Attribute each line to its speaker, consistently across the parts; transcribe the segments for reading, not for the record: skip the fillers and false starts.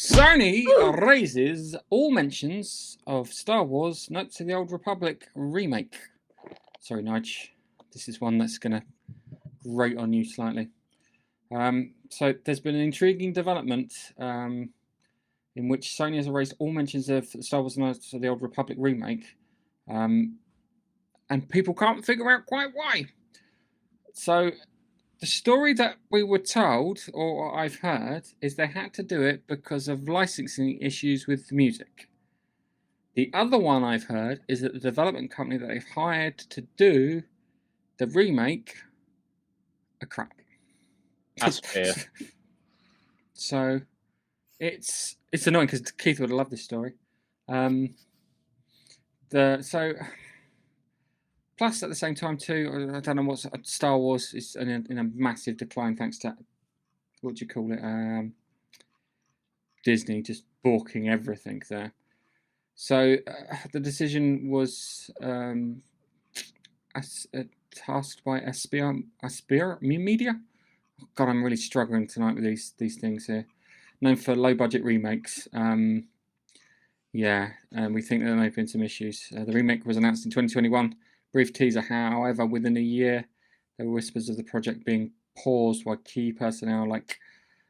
Speaker 1: Sony raises all mentions of Star Wars Knights of the Old Republic remake. Sorry, Nige. This is one that's going to grate on you slightly. So there's been an intriguing development in which Sony has erased all mentions of Star Wars Knights of the Old Republic remake. And people can't figure out quite why. So the story that we were told, or I've heard, is they had to do it because of licensing issues with the music. The other one I've heard is that the development company that they've hired to do the remake are crap.
Speaker 2: That's fair.
Speaker 1: So it's annoying because Keith would have loved this story. Plus, at the same time, too, I don't know what's Star Wars is in a massive decline thanks to what do you call it? Disney just balking everything there. So the decision was tasked by Aspire Media. Oh, God, I'm really struggling tonight with these things here. Known for low budget remakes. We think there may have been some issues. The remake was announced in 2021. Brief teaser, however, within a year, there were whispers of the project being paused while key personnel like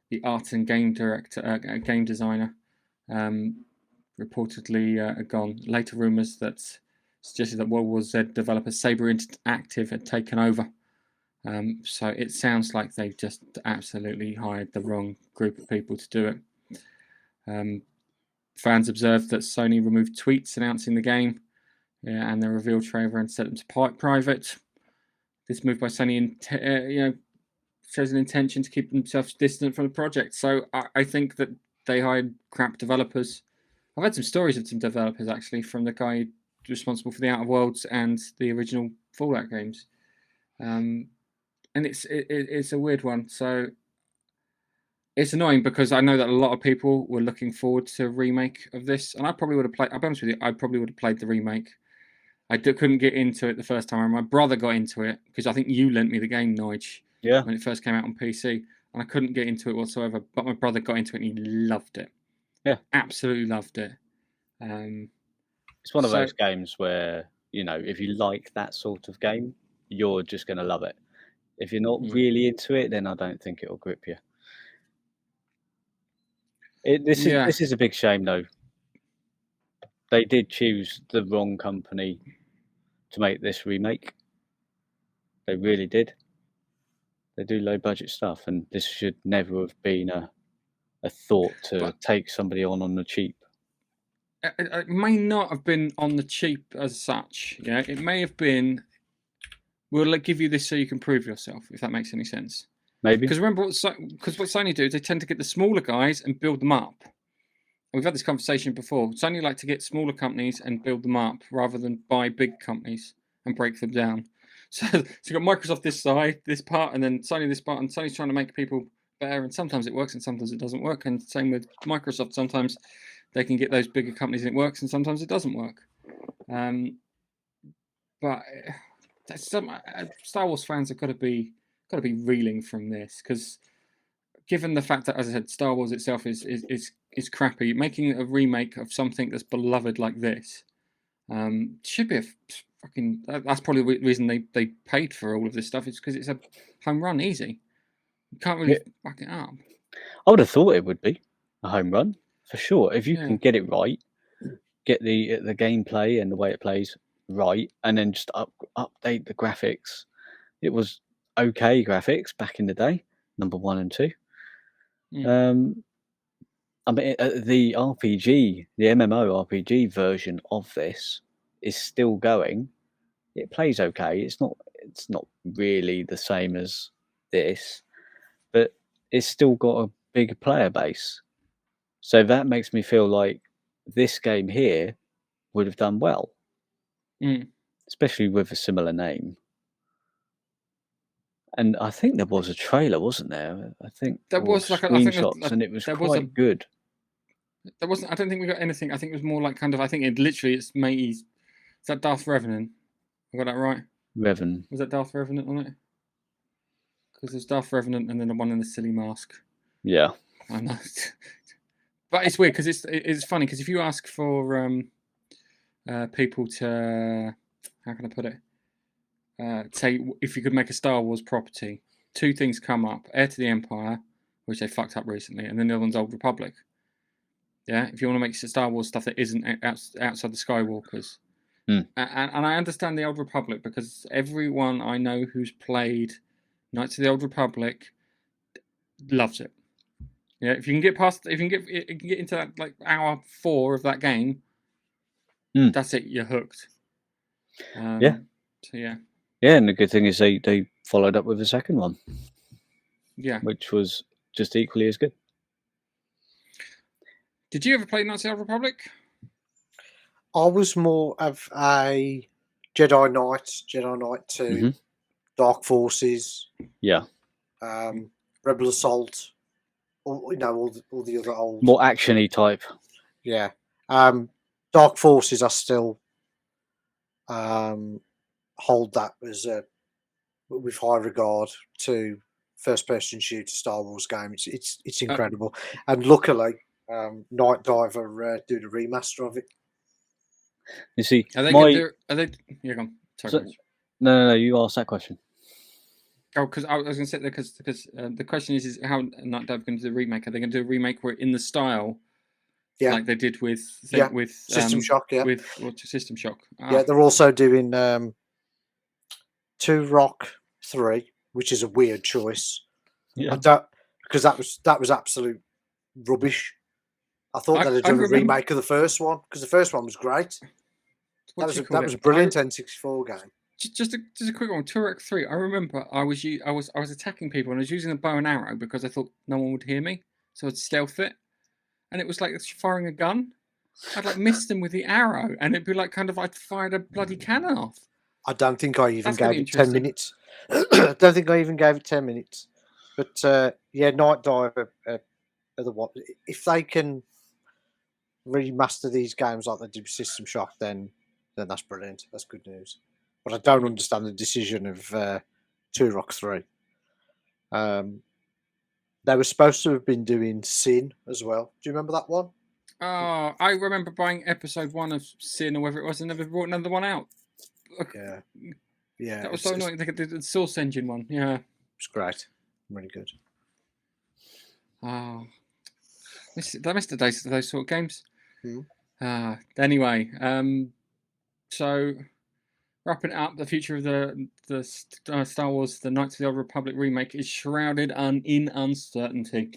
Speaker 1: the art and game director, game designer, reportedly are gone. Later rumours that suggested that World War Z developer Saber Interactive had taken over. So it sounds like they've just absolutely hired the wrong group of people to do it. Fans observed that Sony removed tweets announcing the game. And the reveal trailer and set them to private. This move by Sony, shows an intention to keep themselves distant from the project. So I think that they hired crap developers. I've had some stories of some developers actually from the guy responsible for the Outer Worlds and the original Fallout games, and it's a weird one. So it's annoying because I know that a lot of people were looking forward to a remake of this, and I probably would have played. I'll be honest with you, I probably would have played the remake. I couldn't get into it the first time. My brother got into it because I think you lent me the game, Nige, when it first came out on PC, and I couldn't get into it whatsoever. But my brother got into it and he loved it.
Speaker 2: Yeah,
Speaker 1: absolutely loved it.
Speaker 2: It's one of those games where if you like that sort of game, you're just going to love it. If you're not really into it, then I don't think it'll grip you. This is a big shame, though. They did choose the wrong company to make this remake. They really did. They do low budget stuff, and this should never have been a thought to take somebody on the cheap.
Speaker 1: It may not have been on the cheap as such. Yeah, it may have been. We'll give you this so you can prove yourself, if that makes any sense.
Speaker 2: Maybe.
Speaker 1: Because remember, what Sony do is they tend to get the smaller guys and build them up. We've had this conversation before. Sony like to get smaller companies and build them up rather than buy big companies and break them down. So you've got Microsoft this side, this part, and then Sony this part, and Sony's trying to make people better, and sometimes it works and sometimes it doesn't work. And same with Microsoft. Sometimes they can get those bigger companies and it works, and sometimes it doesn't work. But Star Wars fans have got to be reeling from this because, given the fact that, as I said, Star Wars itself is crappy, making a remake of something that's beloved like this should be a fucking. That's probably the reason they paid for all of this stuff. Is because it's a home run, easy. You can't really fuck it up.
Speaker 2: I would have thought it would be a home run for sure if you can get it right, get the gameplay and the way it plays right, and then just update the graphics. It was okay graphics back in the day, number 1 and 2. I mean, the RPG, the MMO RPG version of this is still going. It plays okay. It's not really the same as this, but it's still got a big player base. So that makes me feel like this game here would have done well, especially with a similar name. And I think there was a trailer, wasn't there? I think there was screenshots, and it was quite good.
Speaker 1: There wasn't. I don't think we got anything. I think it was more like kind of. I think it's matey. Is that Darth Revenant? I got that right.
Speaker 2: Revan.
Speaker 1: Was that Darth Revenant on it? Because there's Darth Revenant and then the one in the silly mask.
Speaker 2: Yeah.
Speaker 1: I know. But it's weird because it's funny because if you ask for people to, how can I put it? Say if you could make a Star Wars property, two things come up: Heir to the Empire, which they fucked up recently, and then the other one's Old Republic. Yeah, if you want to make Star Wars stuff that isn't outside the Skywalkers. And I understand the Old Republic because everyone I know who's played Knights of the Old Republic loves it. Yeah, if you can get past, if you can get into that like hour 4 of that game, that's it. You're hooked.
Speaker 2: Yeah.
Speaker 1: So yeah.
Speaker 2: Yeah, and the good thing is they followed up with the second one.
Speaker 1: Yeah.
Speaker 2: Which was just equally as good.
Speaker 1: Did you ever play Knights of the Old Republic?
Speaker 3: I was more of a Jedi Knight 2, Dark Forces, Rebel Assault, all the other old,
Speaker 2: more actiony type.
Speaker 3: Yeah, Dark Forces. I still hold that as with high regard to first-person shooter Star Wars game. It's incredible, and luckily, Night Diver did a remaster of it.
Speaker 2: You see,
Speaker 1: are they? Yeah, go on. Sorry.
Speaker 2: No, you asked that question.
Speaker 1: Oh, because I was going to say that because the question is how Night Dive going to do a remake? Are they going to do a remake where in the style, like they did with
Speaker 3: System Shock? Yeah,
Speaker 1: with System Shock.
Speaker 3: Yeah, they're also doing Turok 3, which is a weird choice.
Speaker 2: Yeah,
Speaker 3: because that was absolute rubbish. I thought they'd do a remake of the first one because the first one was great. That was a brilliant N64 game.
Speaker 1: Just a quick one. Turok 3. I remember I was attacking people and I was using a bow and arrow because I thought no one would hear me, so I'd stealth it, and it was like firing a gun. I'd like miss them with the arrow, and it'd be like kind of I'd fired a bloody cannon off.
Speaker 3: I don't think I even gave it 10 minutes. I don't think I even gave it 10 minutes. But Night Diver are the one. If they can remaster these games like they did with System Shock, then that's brilliant. That's good news. But I don't understand the decision of Turok 3. They were supposed to have been doing Sin as well. Do you remember that one?
Speaker 1: Oh, I remember buying episode 1 of Sin or whatever it was and never brought another one out.
Speaker 3: Yeah.
Speaker 1: That was so annoying. The Source Engine one. Yeah. It
Speaker 3: was great. Really good.
Speaker 1: Oh. I missed the days of those sort of games. Anyway, so wrapping up, the future of the Star Wars, the Knights of the Old Republic remake is shrouded in uncertainty.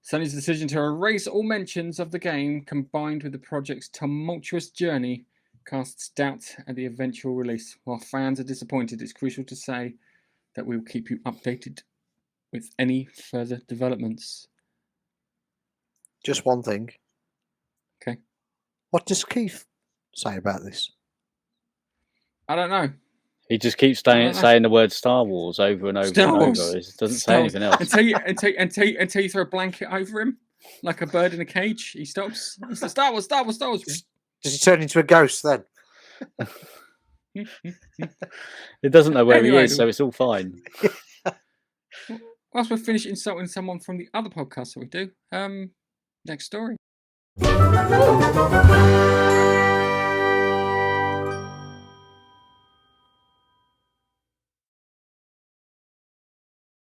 Speaker 1: Sony's decision to erase all mentions of the game, combined with the project's tumultuous journey, casts doubt at the eventual release. While fans are disappointed, it's crucial to say that we will keep you updated with any further developments.
Speaker 3: Just one thing.
Speaker 1: Okay.
Speaker 3: What does Keith say about this?
Speaker 1: I don't know.
Speaker 2: He just keeps saying the word Star Wars over and over and over. He doesn't say anything else.
Speaker 1: Until you throw a blanket over him, like a bird in a cage, he stops. It's the Star Wars.
Speaker 3: Does he turn into a ghost then?
Speaker 2: It doesn't know where he is, so it's all fine.
Speaker 1: Whilst we're finished insulting someone from the other podcast that we do, next story.